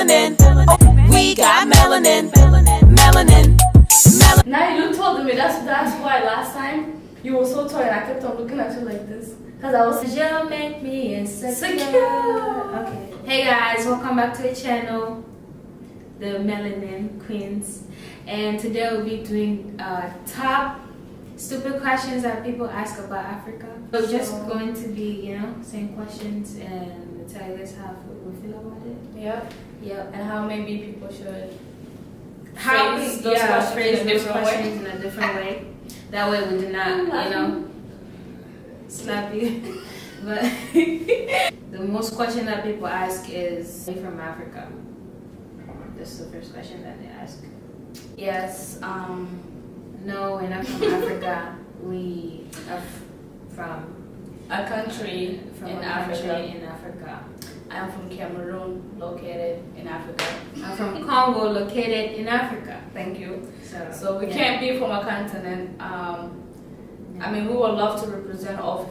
melanin. We got melanin. Melanin. Now you told me that's why last time you were so tall and I kept on looking at you like this. Cause I was You'll make me insecure. Okay. Hey guys, welcome back to the channel, the Melanin Queens. And today we'll be doing top stupid questions that people ask about Africa. So we're just going to be, saying questions and tell you guys how we feel about it. Yep. And how maybe people should Phrase those questions in a different way. That way we do not, slap you. But the most question that people ask is, are you from Africa? That's the first question that they ask. Yes. No, we're not from Africa. We are from A country in Africa. I'm from Cameroon, located in Africa. I'm from Congo, located in Africa. Thank you. So we can't be from a continent. I mean, we would love to represent all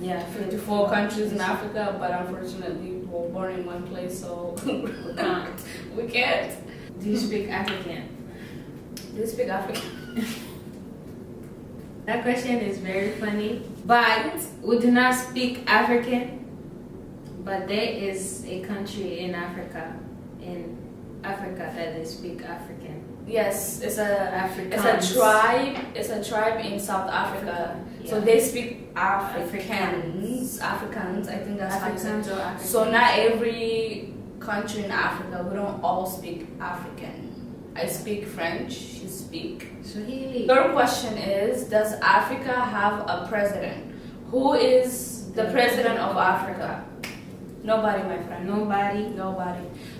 54 countries in Africa, but unfortunately, we were born in one place, so we can't. Do you speak African? Do you speak African? That question is very funny, but we do not speak African. But there is a country in Africa that they speak African. Yes, it's a tribe. It's a tribe in South Africa. Yeah. So they speak Africans. I think that's Africans or Africans. So not every country in Africa, we don't all speak African. I speak French. You speak Swahili. Third question is: does Africa have a president? Who is the president of Africa? Nobody, my friend. Nobody.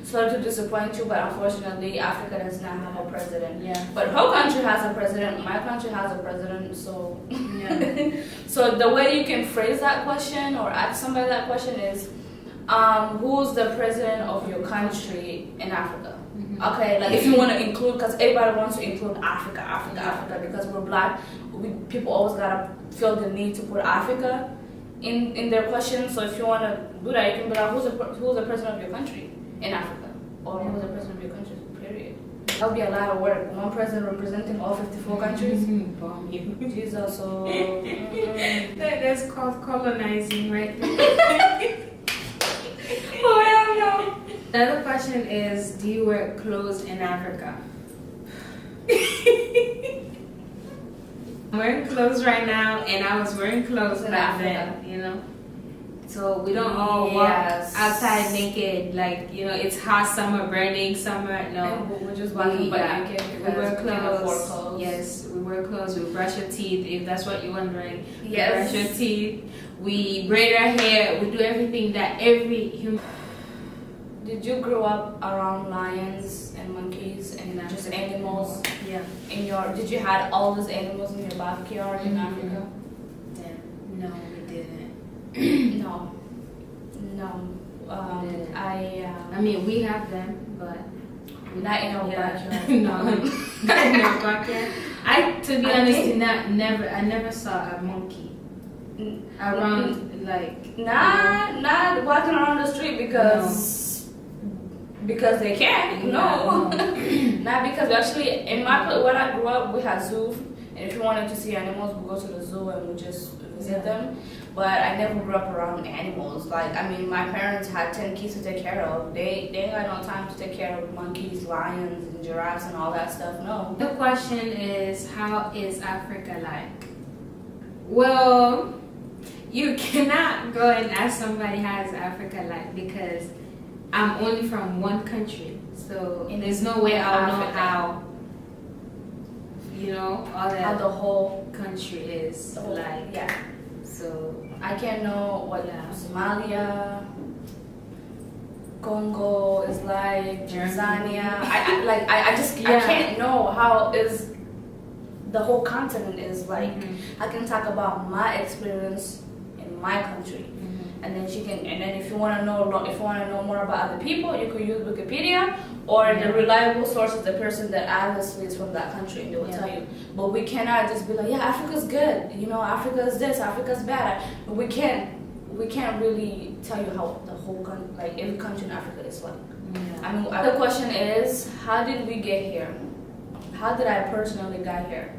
Sorry to disappoint you, but unfortunately, Africa does not have a president. Yeah. But her country has a president. My country has a president. So, yeah. So the way you can phrase that question or ask somebody that question is, who's the president of your country in Africa? Mm-hmm. Okay, like if you want to include, because everybody wants to include Africa, because we're black. People always gotta feel the need to put Africa in their question. So if you want to do that, you can be like, who's the president of your country in Africa, or who's the president of your country, period. That would be a lot of work. One president representing all 54 countries. Jesus, so that's called colonizing, right? Oh hell no. The other question is, do you wear clothes in Africa? I'm wearing clothes right now, and I was wearing clothes back then, So we don't all walk outside naked, like, it's hot summer, burning summer. No, we're just walking naked. We wear clothes. Yes, we wear clothes. We brush our teeth, if that's what you're wondering. Yes. We brush our teeth. We braid our hair. We do everything that every human. Did you grow up around lions and monkeys and just animals? Yeah. Did you had all those animals in your backyard in Africa? No, we didn't. No. I mean, we have them, but not in our backyard. No, not in our backyard. To be honest, I never saw a monkey around, like. Not walking around the street because they can. No. Not because actually in when I grew up, we had zoo, and if you wanted to see animals, we go to the zoo and we just visit them. But I never grew up around animals. Like, I mean, my parents had 10 kids to take care of. They ain't got no time to take care of monkeys, lions, and giraffes and all that stuff. No. The question is, how is Africa like? Well, you cannot go and ask somebody how is Africa like, because I'm only from one country, so there's no way I'll know how, how the whole country is like. Yeah. So I can't know what Somalia, Congo is like, Tanzania. I can't know how is the whole continent is like. I can talk about my experience in my country. And then if you want to know more about other people, you could use Wikipedia or the reliable source is the person that obviously is from that country, and they will tell you. But we cannot just be like, yeah, Africa's good, Africa is this, Africa's bad. We can't we can't really tell you how the whole country, like every country in Africa is like. Yeah. I mean, the question is, how did we get here? How did I personally get here?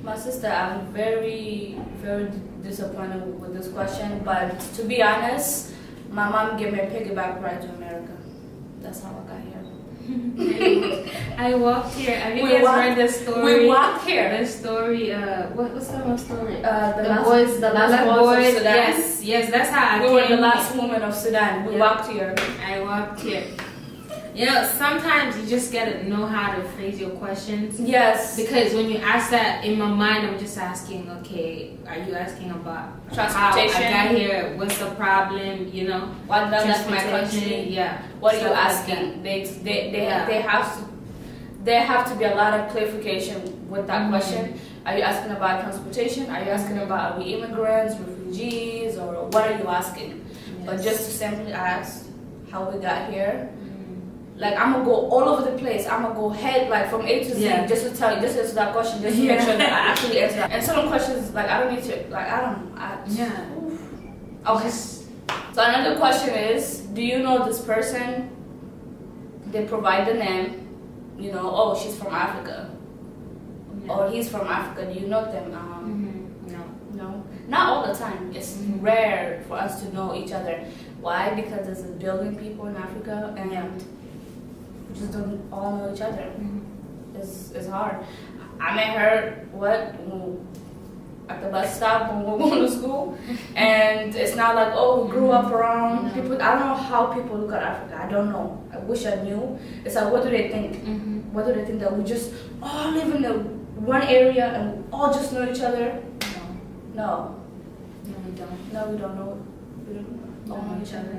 My sister, I'm very, very disappointed with this question, but to be honest, my mom gave me a piggyback ride to America. That's how I got here. I walked here. Have you We guys walked- read the story? We walked here. The story. What's the one story? The last boys. The last last boys of boys. Sudan. Yes, yes. That's how I We came. were the here. last woman of Sudan. We Yeah. walked here. I walked here. You know, sometimes you just gotta know how to phrase your questions. Yes. Because when you ask that, in my mind, I'm just asking, okay, are you asking about Transportation. how I got here? What's the problem? You know, Why did I left my transportation, country? yeah. What are you Stuff like asking? Yeah. There have to be a lot of clarification with that Mhm. question. Are you asking about transportation? Are you asking about are we immigrants, refugees, or what are you asking? Yes. But just to simply ask how we got here, Mhm. like I'm gonna go all over the place. I'm gonna go head like from A to Z Yeah. just to tell you, just answer that question, just to Yeah. make sure that I actually answer that. And some questions like I don't need to like Yeah. Oof. Okay. So another question is, do you know this person? They provide the name. You know, oh, she's from Africa, or he's from Africa. Do you know them? No. No, not all the time. It's Mhm. rare for us to know each other. Why? Because there's a billion people in Africa, and Yeah. we just don't all know each other. Mhm. It's hard. I met her at the bus stop when we were going to school, and it's not like, oh, we grew up around No. people. I don't know how people look at Africa. I don't know. I wish I knew. It's like, what do they think? Mhm. What do they think, that we just all live in the one area and we all just know each other? No. No, No, we don't. no, we don't know. We don't all know each other.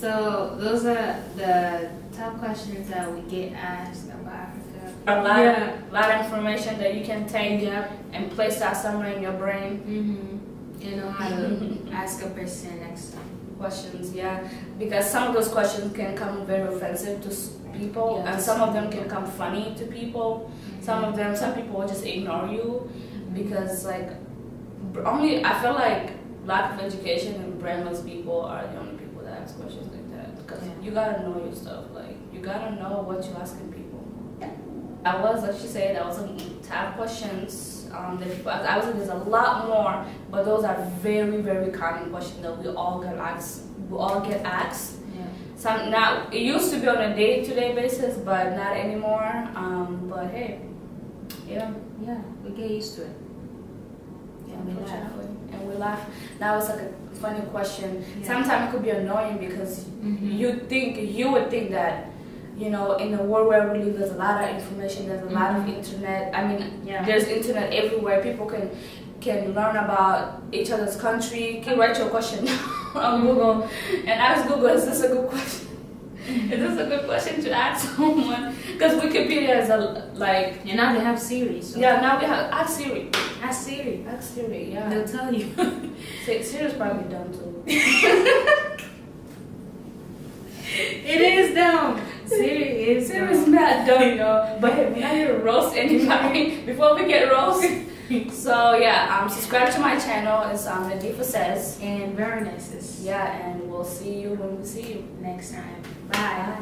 So those are the top questions that we get asked about Africa. A lot of information that you can take Yep. and place that somewhere in your brain. You know how to ask a person next time. Questions, yeah, because some of those questions can come very offensive to people, Yeah. and some of them can come funny to people. Some people will just ignore you because, like, only I feel like lack of education and brainless people are the only people that ask questions like that. Because Yeah. you gotta know your stuff, like you gotta know what you're asking people. That was, like she said, that was some top questions. That people, I would say there's a lot more, but those are very, very common questions that we all get asked. We all get asked. Yeah. Some now it used to be on a day-to-day basis, but not anymore. But hey, yeah, Yeah, we get used to it. Yeah, we laugh. unfortunately, and we laugh. Now it's like a funny question. Yeah. Sometimes it could be annoying because Mhm. you would think that, you know, in the world where we live, there's a lot of information. There's a lot of internet. I mean, Yeah. there's internet everywhere. People can learn about each other's country. You can write your question on Google and ask Google, is this a good question? Is this a good question to ask someone? Because Wikipedia is like, And now they have Siri. So yeah, now we have, ask Siri. ask Siri. Ask Siri, yeah. They'll tell you. Siri's probably dumb too. It is dumb. Siri is Siri's dumb. not dumb, y'all. But hey, we're not here to roast anybody before we get roasted. So yeah, subscribe to my channel. It's Nadifa Says. And Veronis is Yeah, and we'll see you when we see you. next time. Bye.